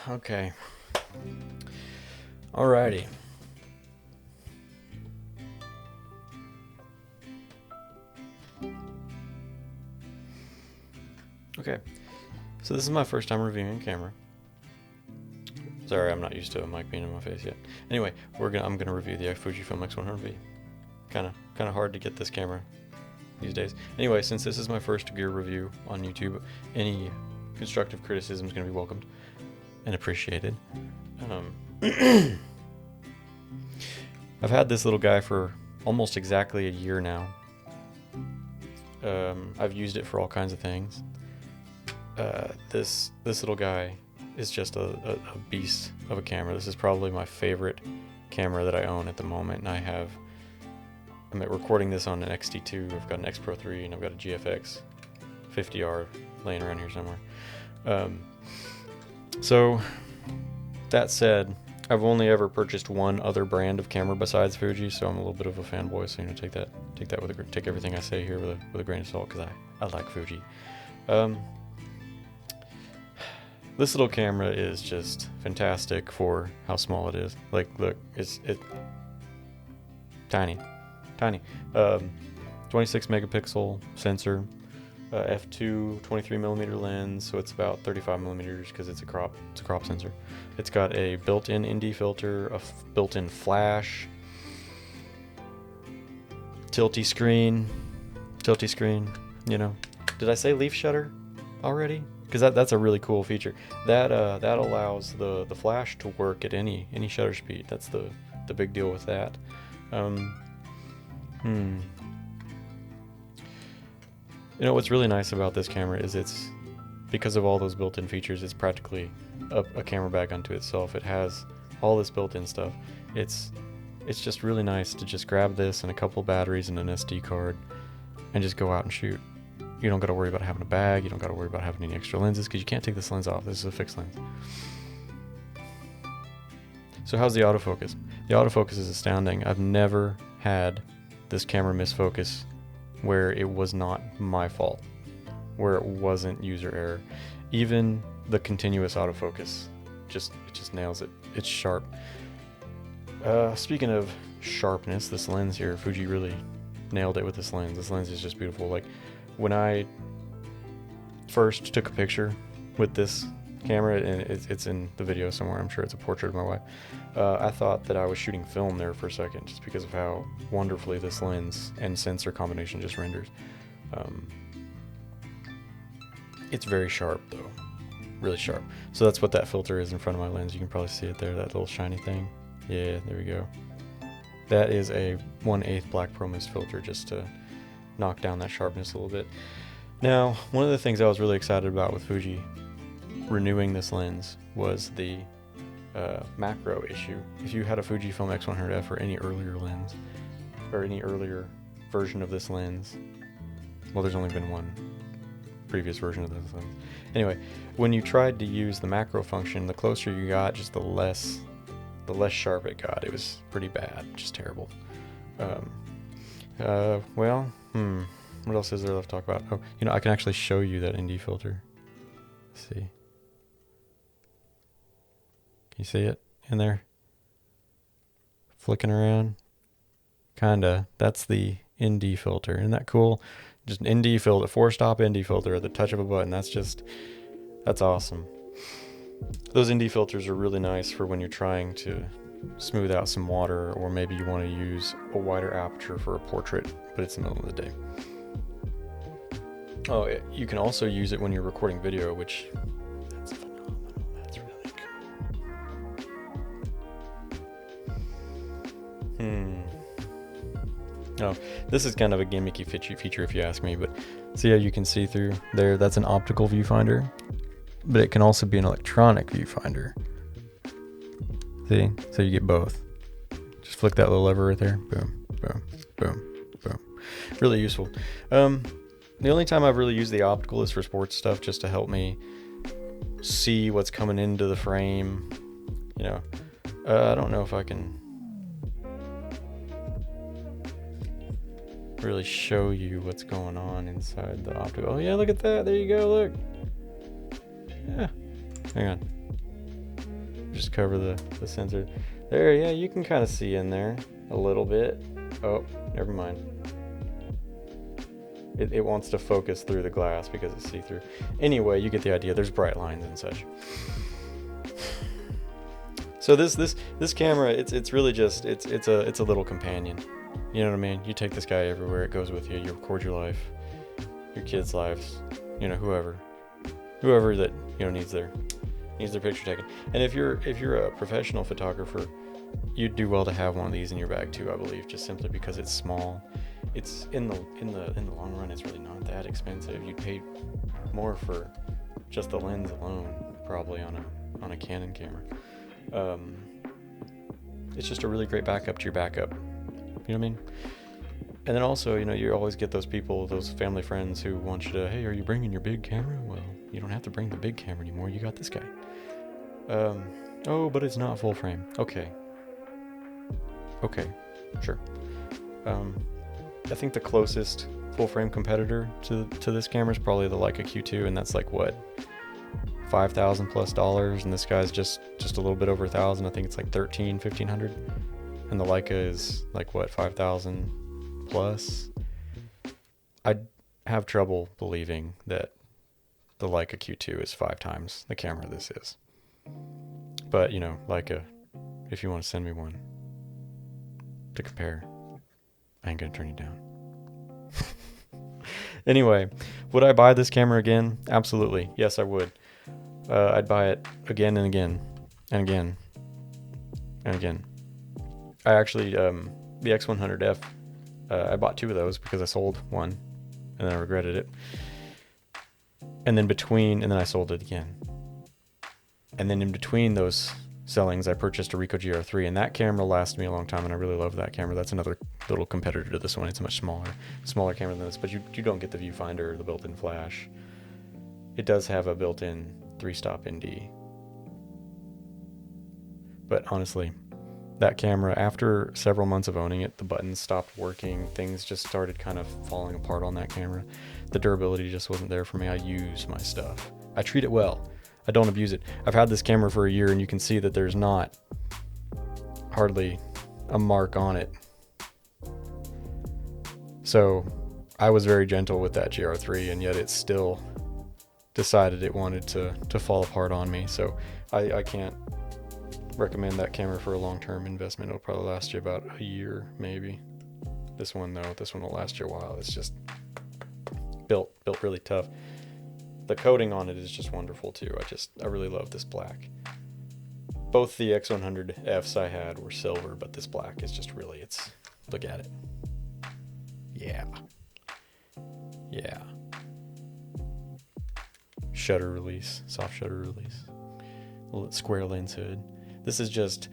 Okay. Alrighty. Okay. So this is my first time reviewing a camera. Sorry, I'm not used to a mic being in my face yet. Anyway, I'm gonna review the Fujifilm X100v. Kind of hard to get this camera these days. Anyway, since this is my first gear review on YouTube, any constructive criticism is gonna be welcomed and appreciated. I've had this little guy for almost exactly a year now. I've used it for all kinds of things. This little guy is just a beast of a camera. This is probably my favorite camera that I own at the moment, and I'm recording this on an X-T2. I've got an X Pro 3 and I've got a GFX 50R laying around here somewhere. So that said, I've only ever purchased one other brand of camera besides Fuji, so I'm a little bit of a fanboy. So take everything I say here with a grain of salt, because I like Fuji. This little camera is just fantastic for how small it is. Like, look, it's tiny. 26 megapixel sensor, f2 23mm lens, so it's about 35mm because it's a crop sensor. It's got a built-in ND filter, a built-in flash, tilty screen. You know, did I say leaf shutter already? Because that's a really cool feature. That allows the flash to work at any shutter speed. That's the big deal with that. You know what's really nice about this camera is it's, because of all those built-in features, it's practically a camera bag unto itself. It has all this built-in stuff. It's just really nice to just grab this and a couple batteries and an SD card and just go out and shoot. You don't got to worry about having a bag. You don't got to worry about having any extra lenses, because you can't take this lens off. This is a fixed lens. So how's the autofocus? The autofocus is astounding. I've never had this camera miss focus where it was not my fault, where it wasn't user error. Even the continuous autofocus it just nails it. It's sharp. Speaking of sharpness, this lens here, Fuji really nailed it with this lens. This lens is just beautiful. Like, when I first took a picture with this camera, and it's in the video somewhere, I'm sure it's a portrait of my wife, I thought that I was shooting film there for a second, just because of how wonderfully this lens and sensor combination just renders. It's very sharp though, really sharp. So that's what that filter is in front of my lens. You can probably see it there, that little shiny thing. Yeah, there we go. That is a 1/8 black pro mist filter, just to knock down that sharpness a little bit. Now, one of the things I was really excited about with Fuji renewing this lens was the macro issue. If you had a Fujifilm X100f or any earlier lens, or any earlier version of this lens, well, there's only been one previous version of this lens. Anyway, when you tried to use the macro function, the closer you got, just the less sharp it got. It was pretty bad, just terrible. What else is there left to talk about? Oh, you know, I can actually show you that ND filter. Let's see. Can you see it in there? Flicking around. Kinda. That's the ND filter. Isn't that cool? Just an ND filter, 4-stop ND filter at the touch of a button. That's awesome. Those ND filters are really nice for when you're trying to smooth out some water, or maybe you want to use a wider aperture for a portrait, but it's in the middle of the day. Oh, you can also use it when you're recording video, which, that's phenomenal. That's really cool. Oh, this is kind of a gimmicky feature if you ask me, but see how you can see through there? That's an optical viewfinder, but it can also be an electronic viewfinder. See? So you get both. Just flick that little lever right there. Boom, boom, boom, boom. Really useful. The only time I've really used the optical is for sports stuff, just to help me see what's coming into the frame. You know, I don't know if I can really show you what's going on inside the optical. Oh yeah, look at that. There you go, look. Yeah. Hang on. just cover the sensor. There, yeah, you can kind of see in there a little bit. Oh, never mind. It wants to focus through the glass because it's see-through. Anyway, you get the idea. There's bright lines and such. So this camera, it's really just it's a little companion. You know what I mean? You take this guy everywhere. It goes with you. You record your life, your kids' lives. You know, whoever that needs their picture taken. And if you're a professional photographer, you'd do well to have one of these in your bag too, I believe, just simply because it's small. It's in the long run, it's really not that expensive. You'd pay more for just the lens alone, probably on a Canon camera. It's just a really great backup to your backup. You know what I mean? And then also, you always get those people, those family friends who want you to, hey, are you bringing your big camera? Well, you don't have to bring the big camera anymore. You got this guy. Oh, but it's not full frame. Okay, sure. I think the closest full frame competitor to this camera is probably the Leica Q2, and that's like what, $5,000 plus, and this guy's just a little bit over 1,000. I think it's like 1,500, and the Leica is like what, 5,000 plus. I have trouble believing that the Leica Q2 is 5 times the camera this is. But Leica, if you want to send me one to compare, I ain't gonna turn you down. Anyway, would I buy this camera again? Absolutely. Yes, I would. I'd buy it again and again and again and again. I actually, the X100F, I bought 2 of those because I sold one and then I regretted it. And then I sold it again. And then in between those sellings, I purchased a Ricoh GR3, and that camera lasted me a long time, and I really love that camera. That's another little competitor to this one. It's a much smaller camera than this, but you don't get the viewfinder or the built-in flash. It does have a built-in 3-stop ND. But honestly, that camera, after several months of owning it, the buttons stopped working. Things just started kind of falling apart on that camera. The durability just wasn't there for me. I use my stuff. I treat it well. I don't abuse it. I've had this camera for a year, and you can see that there's not hardly a mark on it. So I was very gentle with that GR3, and yet it still decided it wanted to fall apart on me. So I can't recommend that camera for a long-term investment. It'll probably last you about a year, maybe. This one will last you a while. It's just built really tough. The coating on it is just wonderful too. I really love this black. Both the X100Fs I had were silver, but this black is just really, look at it. Yeah. Shutter release, soft shutter release. Little square lens hood. This is just,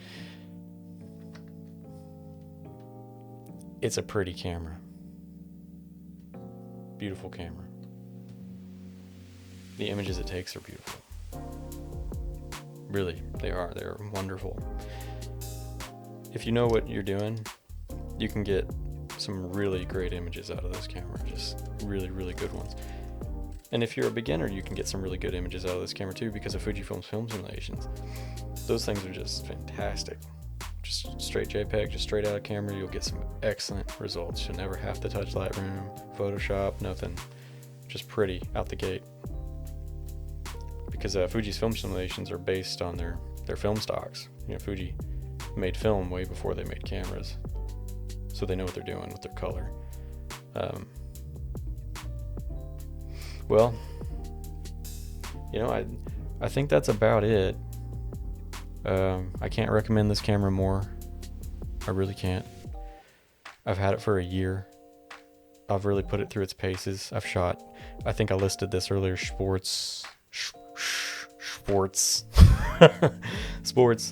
it's a pretty camera. Beautiful camera. The images it takes are beautiful. Really, they're wonderful. If you know what you're doing, you can get some really great images out of this camera, just really, really good ones. And if you're a beginner, you can get some really good images out of this camera too, because of Fujifilm's film simulations. Those things are just fantastic. Just straight JPEG, just straight out of camera, you'll get some excellent results. You'll never have to touch Lightroom, Photoshop, nothing. Just pretty out the gate. Because Fuji's film simulations are based on their film stocks. Fuji made film way before they made cameras, so they know what they're doing with their color. Well, I think that's about it. I can't recommend this camera more. I really can't. I've had it for a year. I've really put it through its paces. I've shot, I think I listed this earlier, sports,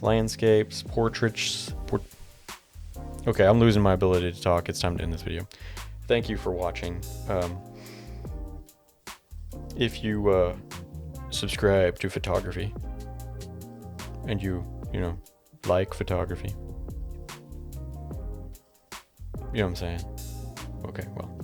landscapes, portraits. Okay, I'm losing my ability to talk. It's time to end this video. Thank you for watching. If you subscribe to photography and you like photography, you know what I'm saying? Okay, well.